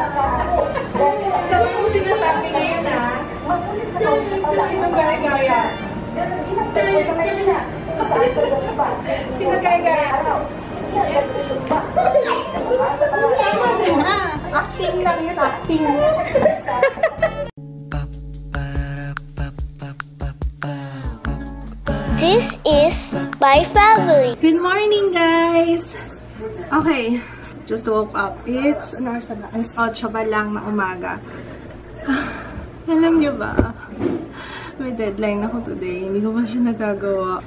Dami mo sinasabi ngayon, ha? Sinong gaya-gaya? Sino gaya-gaya? Acting lang yun, acting. This is my family. Good morning, guys! Okay, just woke up. It's, ano oras na ba? It's 8 ba lang na umaga. Alam niyo ba? May deadline ako today. Hindi ko pa siya nagagawa.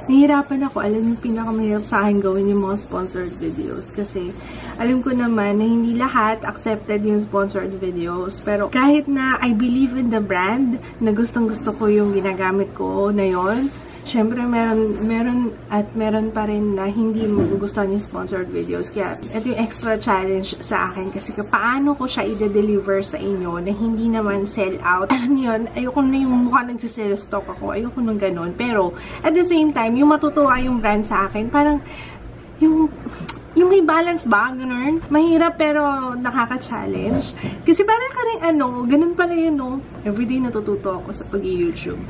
Nahihirapan ako. Alam yung pinakamahirap sa akin gawin yung mga sponsored videos. Kasi alam ko naman na hindi lahat accepted yung sponsored videos. Pero kahit na I believe in the brand, na gustong-gusto ko yung ginagamit ko na yon, syempre meron pa rin na hindi magugustuhan yung sponsored videos. Kaya ito yung extra challenge sa akin. Kasi paano ko siya i-deliver sa inyo na hindi naman sell out. Alam niyo yun, ayoko na yung mukha nagsisell stock ako. Ayoko nung ganun. Pero at the same time, yung matutuwa yung brand sa akin, parang yung may balance ba? Ganun? Mahirap pero nakaka-challenge. Kasi parang ka rin ganun pala yun, no? Everyday natututo ako sa pag-YouTube.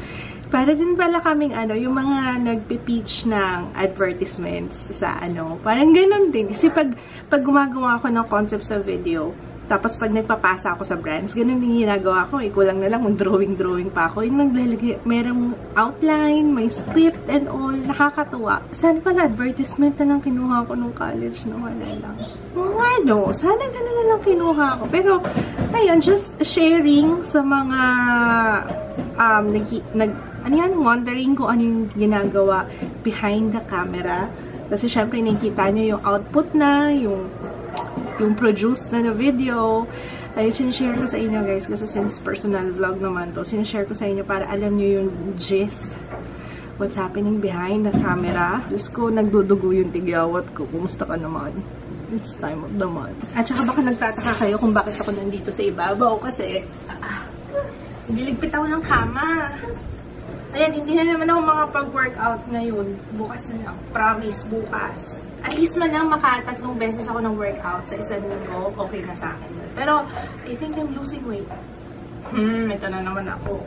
Para din pala kaming yung mga nagpe-pitch ng advertisements sa parang ganun din. Kasi pag gumagawa ako ng concept sa video, tapos pag nagpapasa ako sa brands, ganun din ginagawa ko. Kulang na lang, mag-drawing pa ako. Yung naglalagay, merong outline, may script and all. Nakakatuwa. Sana pala advertisement na lang kinuha ko nung college, no? Wala lang. Sana ganun na lang kinuha ko. Pero, ayun, just sharing sa mga wondering kung ano yung ginagawa behind the camera. Kasi syempre nakikita nyo yung output na, yung produced na video. Ay, sinishare ko sa inyo, guys, kasi since personal vlog naman to, sinishare ko sa inyo para alam nyo yung gist, what's happening behind the camera. Diyos ko, nagdudugo yung tigyawat ko. Kumusta ka naman? It's time of the month. At saka baka nagtataka kayo kung bakit ako nandito sa ibabaw kasi niligpit ako ng kama. Ayan, hindi na naman ako makapag-workout ngayon. Bukas na lang. Promise, bukas. At least man lang 3 beses ako ng workout sa isang linggo, okay na sa akin. Pero, I think I'm losing weight. Ito na naman ako.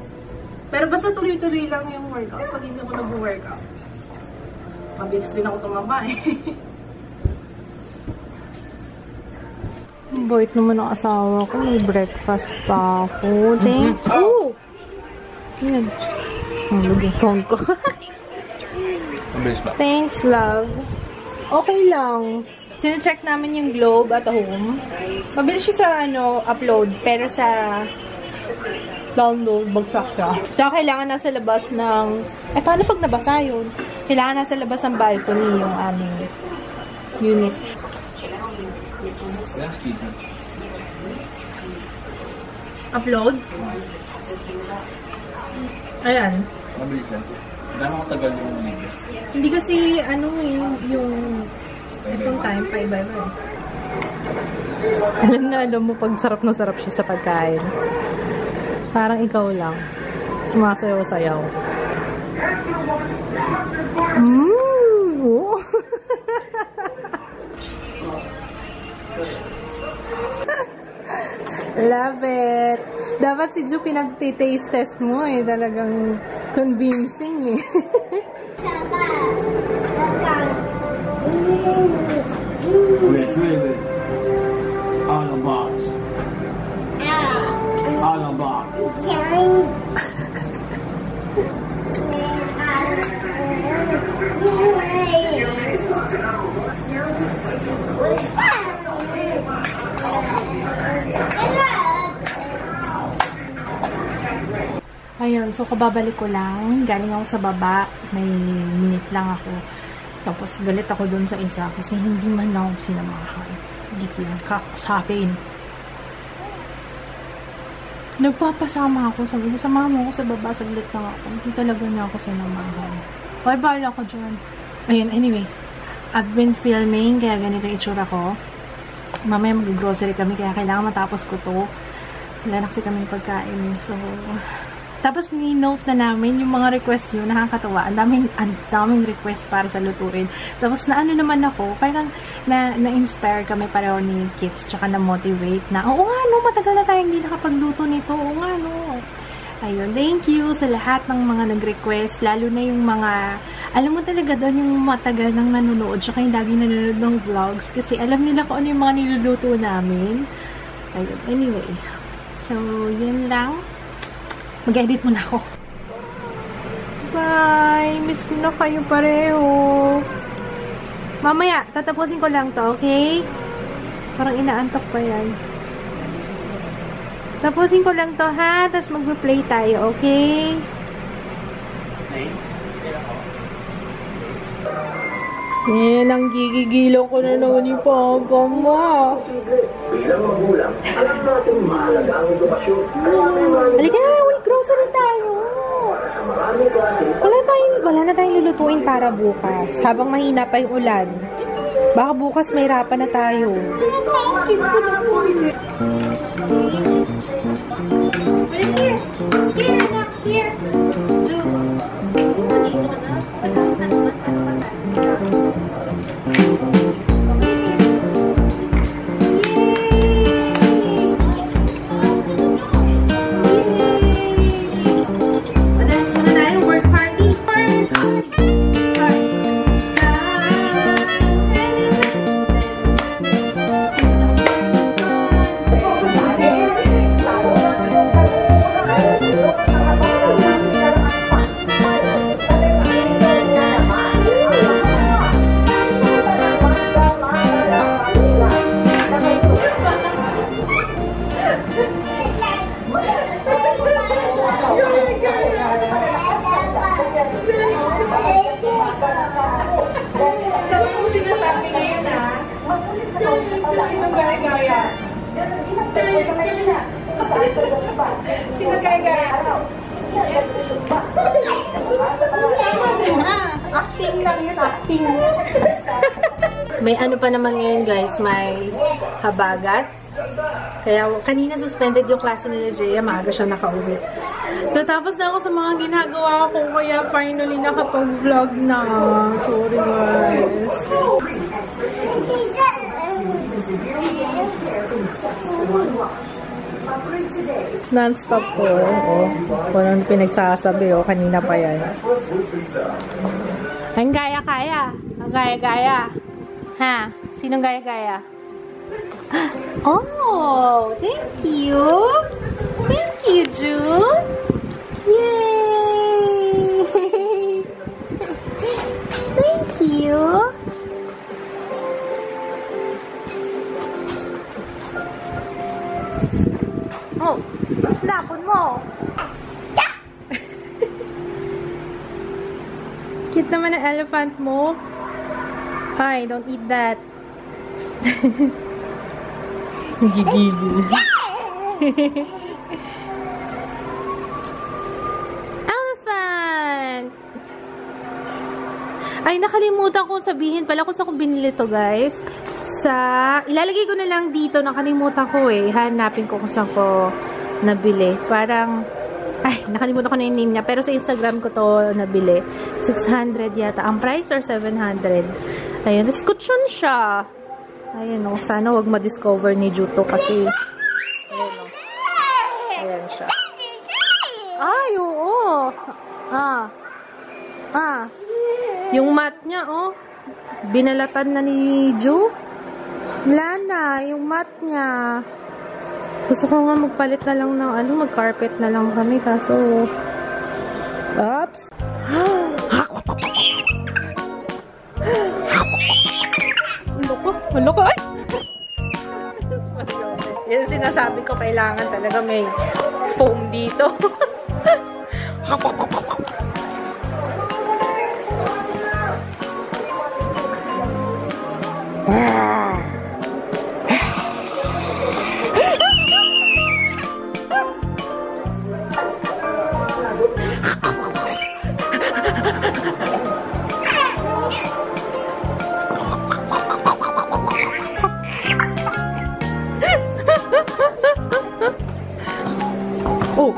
Pero basta tuloy-tuloy lang yung workout pag hindi ako nag-workout. Mabilis din ako tumaba eh. Boy, naman ang asawa ko. May breakfast pa ako. Thanks. Oh! Yan. Ang phone ko. Thanks, love. Okay lang. Sine-check namin yung Globe at home. Mabilis siya sa upload. Pero sa download, bagsak siya. Tsaka kailangan nasa labas ng... paano pag nabasa yun? Kailangan nasa labas ng balcony yung aming unit. Upload? Ayan. Mabilis lang. Gano'ng katagal yung video? Hindi kasi, yung itong time, pa-iba-iba. Alam mo, pag sarap na sarap siya sa pagkain. Parang ikaw lang. Sumasayaw-sayaw. Oh. Love it! Dapat si Ju pinag-taste test mo eh. Talagang convincing eh. Wait. All the box. All the box. Ayun, so kababalik ko lang. Galing ako sa baba. May minute lang ako. Tapos galit ako dun sa isa kasi hindi man lang ako sinamahan. Hindi ko yan kakusapin. Nagpapasama ako. Sabi ko, samahan mo ako sa baba. Saglit lang ako. Hindi talaga niya ako sinamahan. Why bala ako dyan? Ayun, anyway. I've been filming kaya ganito yung itsura ko. Mamaya mag-grocery kami kaya kailangan matapos ko to. Wala na kasi kami pagkain. So, Tapos ni-note na namin yung mga request nyo, nakakatawa. Ang daming request para sa lutuin. Tapos na ano naman ako, parang na-inspire kami pareho ni Kits, tsaka na-motivate na, oo nga no, matagal na tayong hindi nakapagluto nito, oo nga no. Ayun, thank you sa lahat ng mga nag-request, lalo na yung mga, alam mo talaga doon yung matagal nang nanonood, tsaka yung laging nanonood ng vlogs, kasi alam nila kung ano yung mga niluluto namin. Ayun, anyway. So, yun lang. Mag-edit muna ako. Bye! Miss ko na kayo pareho. Mamaya, tatapusin ko lang to, okay? Parang inaantok pa yan. Tapusin ko lang to, ha? Tapos mag-play tayo, okay? Eh, nang gigigilo ko na naman yung Papa mo. Bilang magulang, alam natin mahalaga ang edukasyon. Halika na, wait, grocery tayo. Sa maraming klase, Wala na tayong lulutuin para bukas. Habang mahina pa yung ulan. Baka bukas may hirapan na tayo. May ano pa naman ngayon guys, may habagat. Kaya kanina suspended yung klase nila Jaya, maaga siya nakauwi. Natapos na ako sa mga ginagawa ko, kaya finally nakapag-vlog na. Sorry guys. Non-stop to. Oh, walang pinagsasabi oh, kanina pa yan. Ang gaya-kaya. Ang gaya-gaya. Ha? Sinong gaya-gaya? Oh, thank you. Thank you, June. Yay! Thank you. Oh, napon mo. Cute naman ang elephant mo. Ay, don't eat that. Gigigil. Elephant! Ay, nakalimutan kong sabihin pala kung saan ko binili to, guys. Ilalagay ko na lang dito. Nakalimutan ko eh. Hanapin ko kung saan ko nabili. Parang, ay, nakalimutan ko na yung name niya. Pero sa Instagram ko to nabili. 600 yata. Ang price or 700? Ayan, eskutsyon siya. Ayan o, sana wag ma-discover ni Juto kasi, ayan o. Ayan siya. Ay, oo. Yung mat niya, oh. Binalatan na ni Ju. Wala na, yung mat niya. Gusto ko nga magpalit na lang ng, mag-carpet na lang kami, kaso, oops. Loko, ay! Yan sinasabi ko, kailangan talaga may foam dito.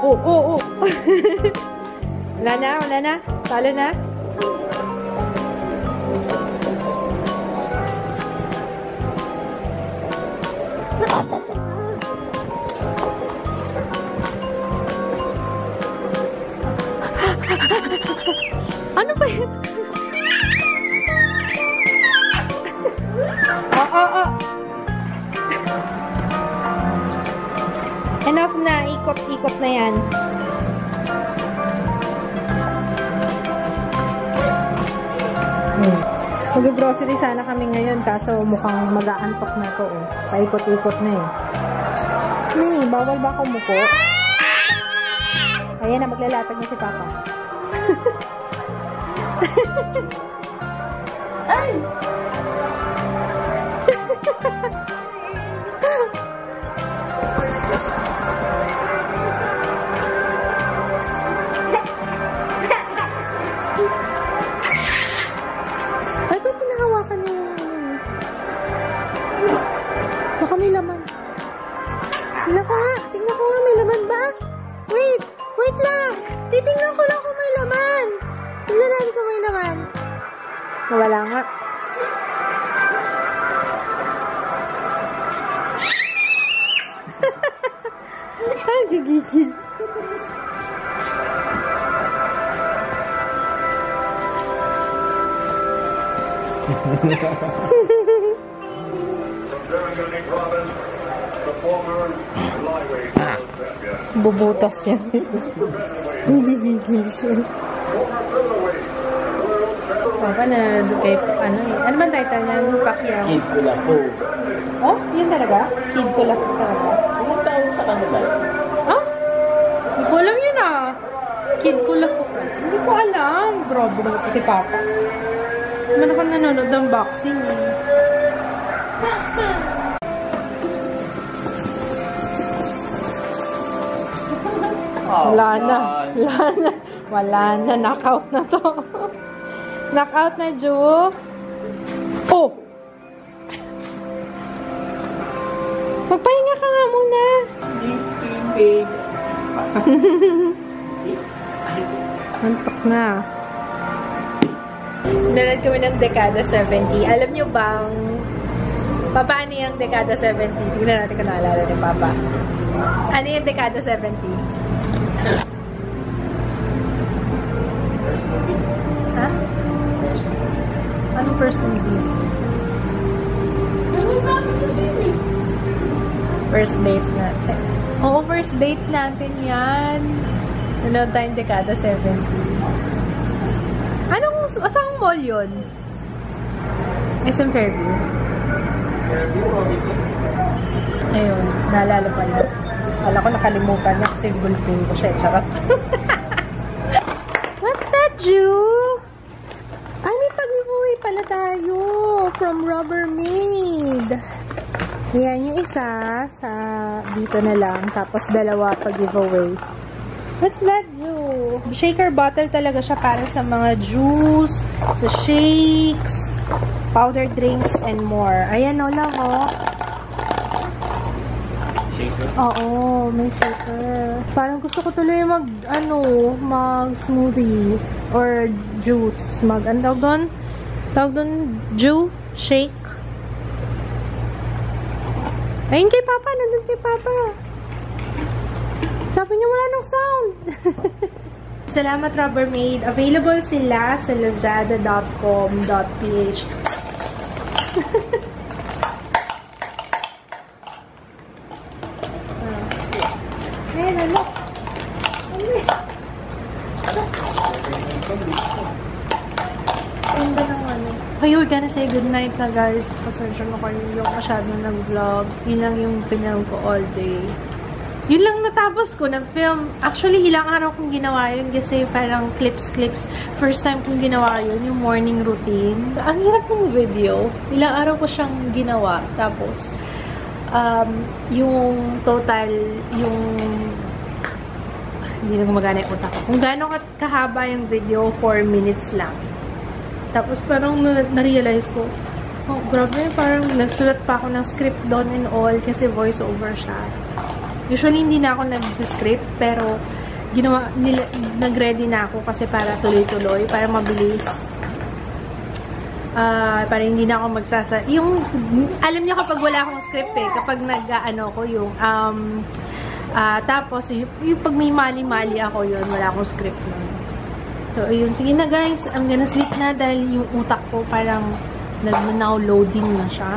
Oh. Wala na, wala na. Talo na. Ano ba yun? Enough na. Ikot-ikot na yan. Mag-grocery sana kami ngayon kaso mukhang mag-aantok na to. Paikot-ikot na eh. Bawal ba akong muko? Ayan na, maglalatag na si Papa. Ay! Ay, ba't pinahawakan niya yung baka may laman. Tingnan ko nga, may laman ba? Wait lang! Titingnan ko lang kung may laman. Tingnan natin kung may laman. Wala nga. Ay, gigigil. Bubutas yan. Hindi gigil siya. Papa na kay ano eh. Ano man title niya? Pacquiao. Kid Kula Po. Oh? Yun talaga? Kid Kula Po talaga? Ilang taon sa kanila? Oh? Hindi ko alam yun ah. Kid Kula Po. Hindi ko alam. Grabe naman ito si Papa. Naman ako nanonood ng boxing eh. Wala na. Knockout na to. Knockout na, Ju. Oh! Magpahinga ka nga muna. Antok na. Nanood kami ng Dekada 70. Alam nyo bang paano yung Dekada 70? Tignan natin kung naalala ni Papa. Ano yung Dekada 70? Ha? Anong first movie? First date natin. Oo, first date natin yan. Nanood tayong Dekada 70. Asang mall yun? SM Fairview. Ayun, naalala pa na. Wala ko nakalimutan niya kasi gulping ko siya. Charot. What's that, Ju? Ay, may pag-giveaway pala tayo from Rubbermaid. Yan yung isa sa dito na lang. Tapos dalawa pag-giveaway. What's that, Ju? Shaker bottle talaga siya para sa mga juice, sa shakes, powder drinks, and more. Ayan o lang o. Shaker? Oo, may shaker. Parang gusto ko tuloy mag-smoothie or juice. Ang tawag doon? Tawag doon, Ju? Shake? Ayun kay Papa, nandun kay Papa. Sabi niya wala nang sound. Salamat, Rubbermaid. Available sila sa lazada.com.ph. Ayan, ano? Ganda ng ano. Okay, we're gonna say goodnight na, guys. Pasensya na kayo yung masyadong nag-vlog. Yun lang yung pinang ko all day. Yun lang natapos ko, nag-film. Actually, ilang araw kong ginawa yun kasi parang clips. First time kong ginawa yun, yung morning routine. Ang hirap ng video. Ilang araw ko siyang ginawa. Tapos, yung total, hindi na gumagana yung utak ko. Kung gano'ng kahaba yung video, 4 minutes lang. Tapos parang na-realize ko, oh, grabe, parang nagsulat pa ako ng script doon and all kasi voice over siya. Usually, hindi na ako nag-script, pero nag-ready na ako kasi para tuloy-tuloy, para mabilis. Para hindi na ako alam niyo kapag wala akong script kapag nag-ano ko yung, tapos, yung pag may mali-mali ako yun, wala akong script nun. So, ayun. Sige na guys, I'm gonna sleep na dahil yung utak ko parang now loading na siya.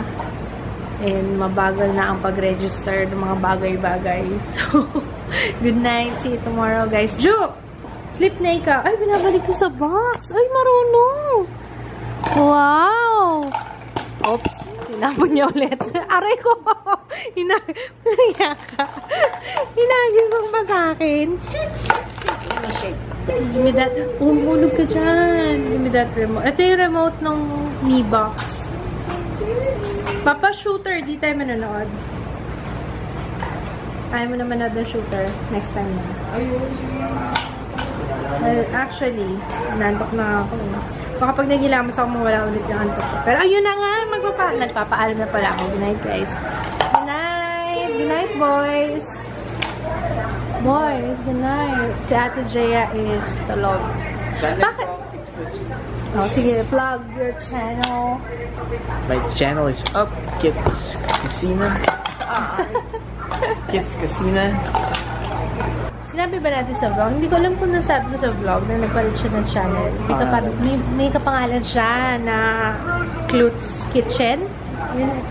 And mabagal na ang pag-register ng mga bagay-bagay. So, good night. See you tomorrow, guys. Jo! Sleep na ikaw. Ay, binabalik ko sa box. Ay, marunong. Wow! Oops. Tinapon niya ulit. Aray ko! Hinagisong pa sa akin. Give me that. Umulog ka dyan. Give me that remote. Ito yung remote ng Mi Box. Papa Shooter, di tayo manonood. Ayaw mo naman na shooter. Next time na. Actually, nantok na ako. Baka pag nagilamos ako, mawala ulit yung antok. Pero ayun na nga, nagpapaalam na pala ako. Good night, guys. Good night! Good night, boys! Boys, good night. Si Ate Jaya is tulog. Bakit? Oh, sige, plug your channel. My channel is up. Kids Casina. Kids Casina. Sinabi ba natin sa vlog? Hindi ko alam kung nasabi ko sa vlog na nagpalit siya ng channel. May kapangalan siya na Klutz Kitchen.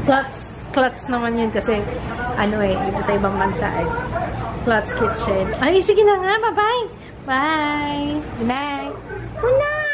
Klutz naman yun kasi iba sa ibang bansa Klutz Kitchen. Ay, sige na nga. Bye-bye. Bye. Good night. Good night.